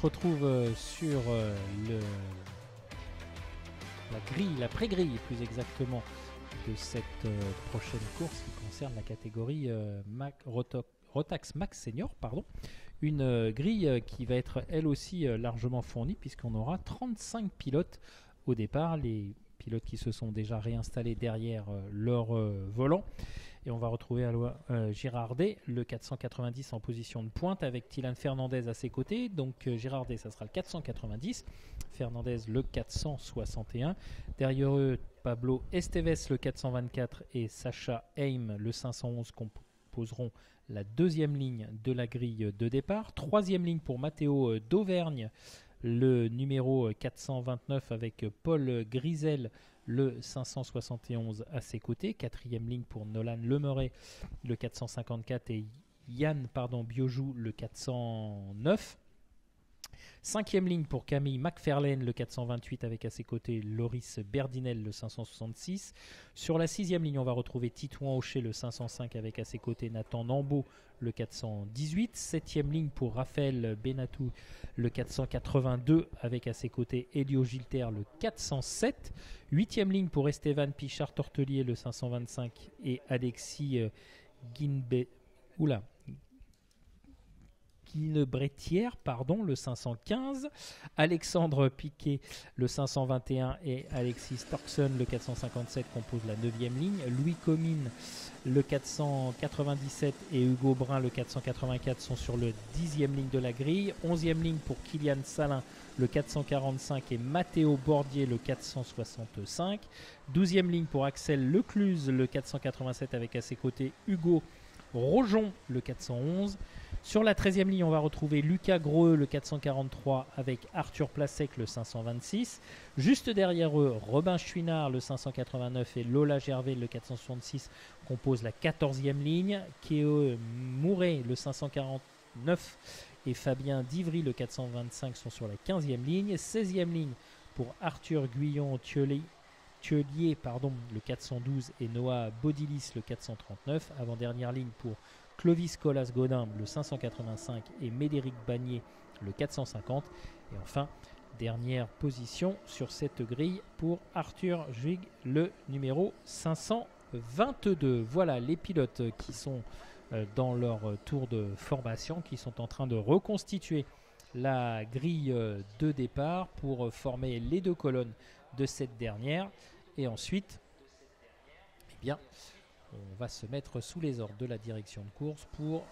retrouve sur la pré-grille plus exactement de cette prochaine course qui concerne la catégorie Rotax Max Senior, pardon. Une grille qui va être elle aussi largement fournie puisqu'on aura 35 pilotes au départ, les pilotes qui se sont déjà réinstallés derrière leur volant. Et on va retrouver Girardet, le 490 en position de pointe avec Tilan Fernandez à ses côtés. Donc Girardet, ça sera le 490, Fernandez le 461. Derrière eux, Pablo Esteves le 424 et Sacha Heim le 511 composeront la deuxième ligne de la grille de départ. Troisième ligne pour Matteo d'Auvergne, le numéro 429 avec Paul Grisel le 571 à ses côtés. Quatrième ligne pour Nolan Lemeray le 454 et Yann Biojou le 409. Cinquième ligne pour Camille McFarlane le 428 avec à ses côtés Loris Berdinel le 566. Sur la sixième ligne, on va retrouver Titouan Aucher le 505 avec à ses côtés Nathan Nambeau le 418. Septième ligne pour Raphaël Benatou le 482 avec à ses côtés Elio Gilter le 407. Huitième ligne pour Esteban Pichard-Tortelier le 525 et Alexis Guinebrettière, le 515, Alexandre Piquet le 521 et Alexis Torkson le 457 composent la 9e ligne. Louis Comines le 497 et Hugo Brun le 484 sont sur le 10e ligne de la grille. 11e ligne pour Kylian Salin le 445 et Matteo Bordier le 465. 12e ligne pour Axel Lecluse le 487 avec à ses côtés Hugo Rojon le 411. Sur la 13e ligne, on va retrouver Lucas Greux, le 443, avec Arthur Plasek, le 526. Juste derrière eux, Robin Chouinard, le 589, et Lola Gervais, le 466, composent la 14e ligne. Kéo Mouret, le 549, et Fabien Divry, le 425, sont sur la 15e ligne. 16e ligne pour Arthur Guyon-Thieulier, le 412, et Noah Bodilis, le 439. Avant-dernière ligne pour Clovis Colas-Godin, le 585, et Médéric Bagné, le 450. Et enfin, dernière position sur cette grille pour Arthur Juig, le numéro 522. Voilà les pilotes qui sont dans leur tour de formation, qui sont en train de reconstituer la grille de départ pour former les deux colonnes de cette dernière. Et ensuite, eh bien, on va se mettre sous les ordres de la direction de course pour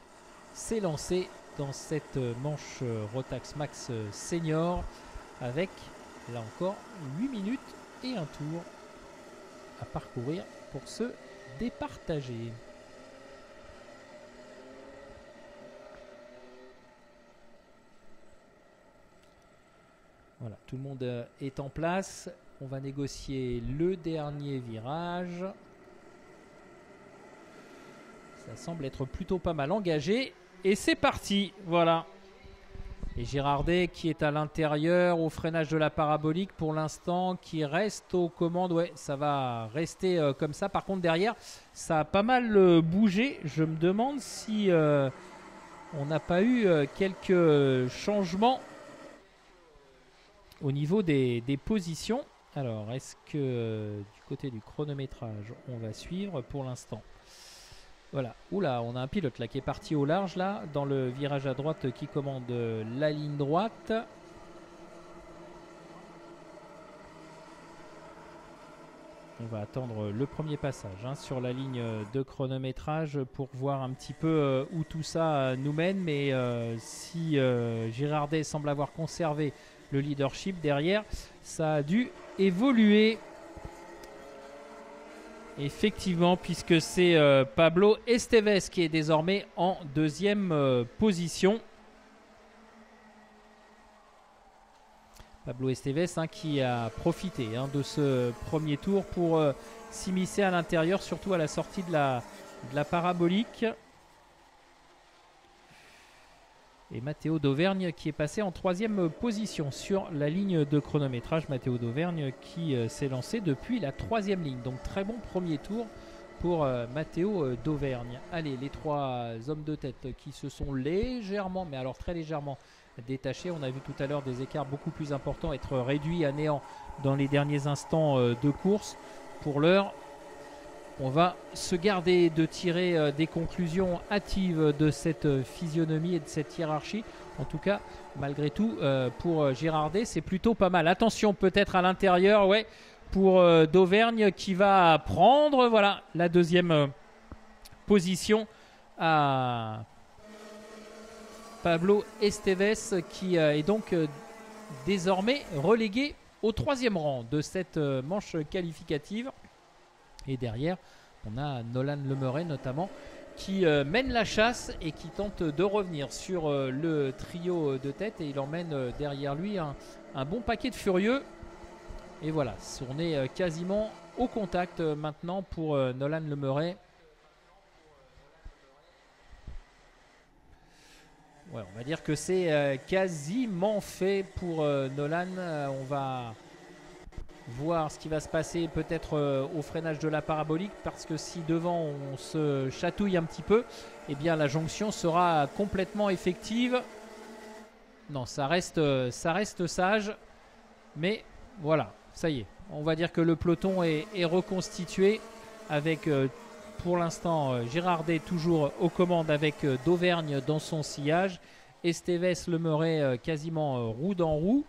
s'élancer dans cette manche Rotax Max Senior avec, là encore, 8 minutes et un tour à parcourir pour se départager. Voilà, tout le monde est en place. On va négocier le dernier virage. Ça semble être plutôt pas mal engagé. Et c'est parti, voilà. Et Girardet qui est à l'intérieur au freinage de la parabolique pour l'instant, qui reste aux commandes. Ouais, ça va rester comme ça. Par contre, derrière, ça a pas mal bougé. Je me demande si on n'a pas eu quelques changements au niveau des positions. Alors, est-ce que du côté du chronométrage, on va suivre pour l'instant? Voilà, oula, on a un pilote là qui est parti au large là, dans le virage à droite qui commande la ligne droite. On va attendre le premier passage sur la ligne de chronométrage pour voir un petit peu où tout ça nous mène. Mais si Girardet semble avoir conservé le leadership derrière, ça a dû évoluer. Effectivement, puisque c'est Pablo Esteves qui est désormais en deuxième position. Pablo Esteves qui a profité de ce premier tour pour s'immiscer à l'intérieur, surtout à la sortie de la parabolique. Et Matteo d'Auvergne qui est passé en troisième position sur la ligne de chronométrage. Matteo d'Auvergne qui s'est lancé depuis la troisième ligne. Donc très bon premier tour pour Matteo d'Auvergne. Allez, les trois hommes de tête qui se sont légèrement, mais alors très légèrement, détacher. On a vu tout à l'heure des écarts beaucoup plus importants être réduits à néant dans les derniers instants de course. Pour l'heure, on va se garder de tirer des conclusions hâtives de cette physionomie et de cette hiérarchie. En tout cas, malgré tout, pour Girardet, c'est plutôt pas mal. Attention, peut-être à l'intérieur, ouais, pour d'Auvergne qui va prendre voilà, la deuxième position à Pablo Esteves, qui est donc désormais relégué au 3e rang de cette manche qualificative. Et derrière, on a Nolan Lemeret notamment qui mène la chasse et qui tente de revenir sur le trio de tête. Et il emmène derrière lui un bon paquet de furieux. Et voilà, on est quasiment au contact maintenant pour Nolan Lemeret. Ouais, on va dire que c'est quasiment fait pour Nolan. On va voir ce qui va se passer peut-être au freinage de la parabolique, parce que si devant on se chatouille un petit peu, eh bien la jonction sera complètement effective. Non, ça reste sage, mais voilà, ça y est. On va dire que le peloton est reconstitué avec pour l'instant Girardet toujours aux commandes avec d'Auvergne dans son sillage, Esteves Lemeret quasiment roue dans roue.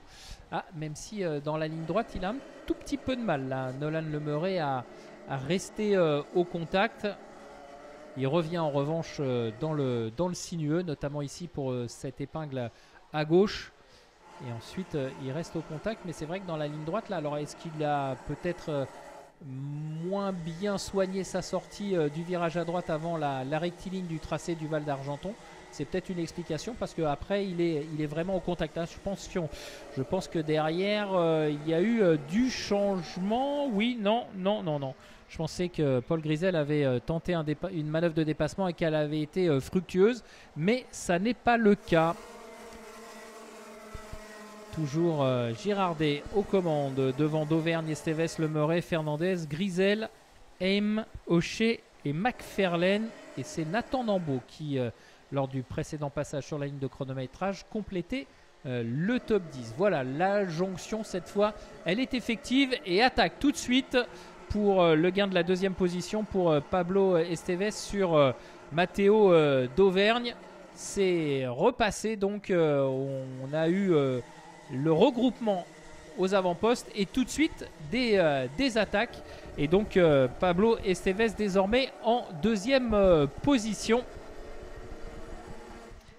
Ah, même si dans la ligne droite il a un tout petit peu de mal là, Nolan Lemeret à rester au contact. Il revient en revanche dans le sinueux, notamment ici pour cette épingle à gauche. Et ensuite il reste au contact, mais c'est vrai que dans la ligne droite là, alors est-ce qu'il a peut-être moins bien soigné sa sortie du virage à droite avant la rectiligne du tracé du Val d'Argenton? C'est peut-être une explication, parce qu'après il est vraiment au contact. Hein. Je pense que derrière il y a eu du changement. Oui, non. Je pensais que Paul Grisel avait tenté une manœuvre de dépassement et qu'elle avait été fructueuse, mais ça n'est pas le cas. Toujours Girardet aux commandes devant d'Auvergne, Esteves, Lemeret, Fernandez, Grisel, Heim, Hochet et McFarlane. Et c'est Nathan Nambeau qui, lors du précédent passage sur la ligne de chronométrage, complétait le top 10. Voilà, la jonction cette fois, elle est effective et attaque tout de suite pour le gain de la deuxième position pour Pablo Esteves sur Matteo d'Auvergne. C'est repassé, donc on a eu le regroupement aux avant-postes et tout de suite des attaques. Et donc Pablo Esteves désormais en deuxième position,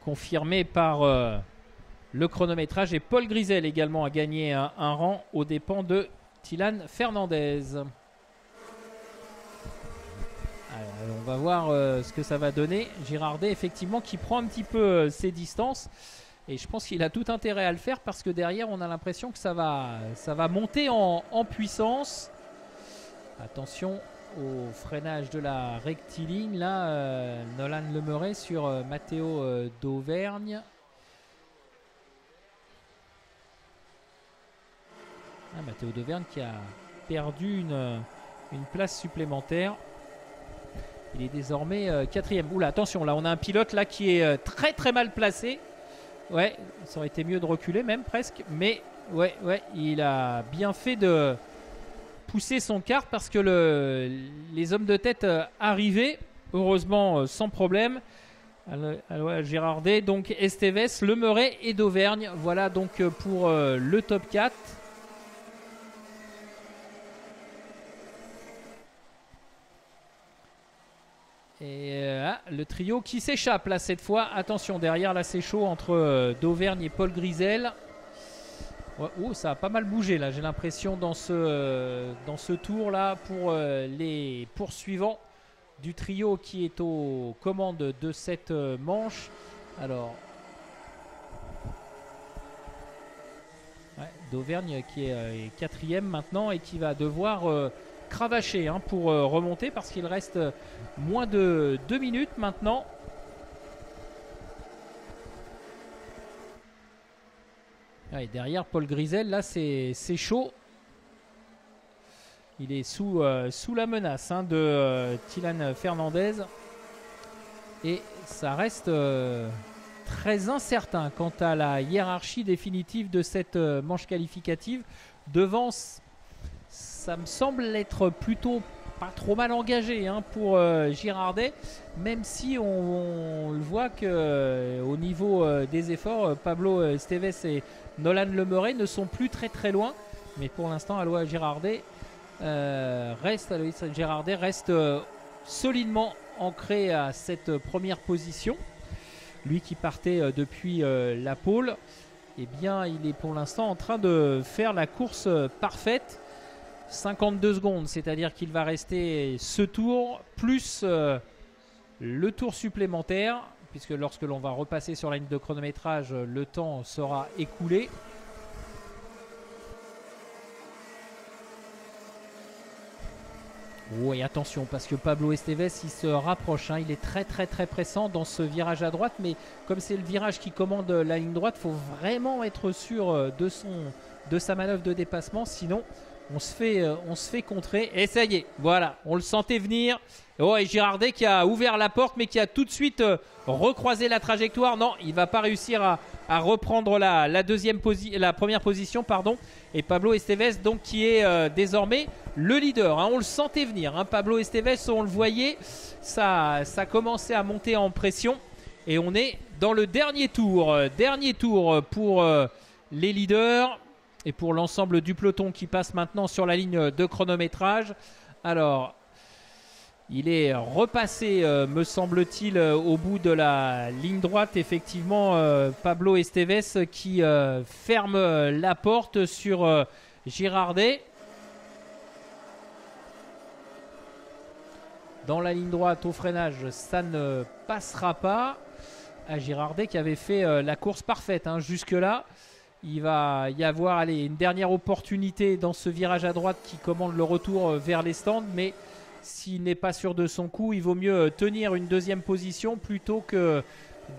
confirmé par le chronométrage. Et Paul Grisel également a gagné un rang aux dépens de Tilan Fernandez. Alors, on va voir ce que ça va donner. Girardet effectivement qui prend un petit peu ses distances. Et je pense qu'il a tout intérêt à le faire, parce que derrière on a l'impression que ça va monter en puissance. Attention au freinage de la rectiligne là, Nolan Lemeret sur Matteo d'Auvergne. Matteo d'Auvergne qui a perdu une place supplémentaire. Il est désormais 4e. Oula, attention, là on a un pilote là qui est très très mal placé. Ouais, ça aurait été mieux de reculer même presque. Mais ouais, il a bien fait de pousser son car, parce que les hommes de tête arrivaient, heureusement sans problème. Alors, Girardet, donc Esteves, Lemeret et d'Auvergne. Voilà donc pour le top 4. Et le trio qui s'échappe là cette fois. Attention, derrière là c'est chaud entre d'Auvergne et Paul Grisel. Ouais, ça a pas mal bougé là, j'ai l'impression, dans ce tour là pour les poursuivants du trio qui est aux commandes de cette manche. Alors d'Auvergne qui est 4e maintenant et qui va devoir cravacher pour remonter, parce qu'il reste moins de 2 minutes maintenant. Et derrière Paul Grisel là c'est chaud. Il est sous la menace de Tilan Fernandez, et ça reste très incertain quant à la hiérarchie définitive de cette manche qualificative. Devant, ça me semble être plutôt pas trop mal engagé hein, pour Girardet, même si on le voit que au niveau des efforts, Pablo Esteves et Nolan Le Meuret ne sont plus très loin. Mais pour l'instant, Alois Girardet reste solidement ancré à cette première position. Lui qui partait depuis la pole, eh bien, il est pour l'instant en train de faire la course parfaite. 52 secondes, c'est-à-dire qu'il va rester ce tour plus le tour supplémentaire, puisque lorsque l'on va repasser sur la ligne de chronométrage, le temps sera écoulé. Oui, attention, parce que Pablo Esteves, il se rapproche, hein, il est très pressant dans ce virage à droite, mais comme c'est le virage qui commande la ligne droite, il faut vraiment être sûr de sa manœuvre de dépassement, sinon on se fait contrer. Et ça y est, voilà, on le sentait venir. Oh, et Girardet qui a ouvert la porte, mais qui a tout de suite recroisé la trajectoire. Non, il ne va pas réussir à reprendre la première position, pardon. Et Pablo Esteves, donc, qui est désormais le leader. Hein. On le sentait venir. Hein. Pablo Esteves, on le voyait, ça commençait à monter en pression. Et on est dans le dernier tour. Dernier tour pour les leaders et pour l'ensemble du peloton qui passe maintenant sur la ligne de chronométrage. Alors, il est repassé, me semble-t-il, au bout de la ligne droite. Effectivement, Pablo Esteves qui ferme la porte sur Girardet. Dans la ligne droite, au freinage, ça ne passera pas. À Girardet qui avait fait la course parfaite hein, jusque-là. Il va y avoir une dernière opportunité dans ce virage à droite qui commande le retour vers les stands. Mais s'il n'est pas sûr de son coup, il vaut mieux tenir une deuxième position plutôt que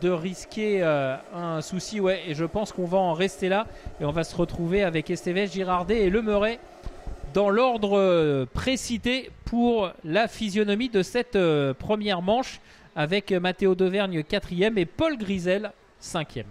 de risquer un souci. Ouais, et je pense qu'on va en rester là. Et on va se retrouver avec Esteves, Girardet et Le Meuret dans l'ordre précité pour la physionomie de cette première manche, avec Matteo Dauvergne 4e et Paul Grisel 5e.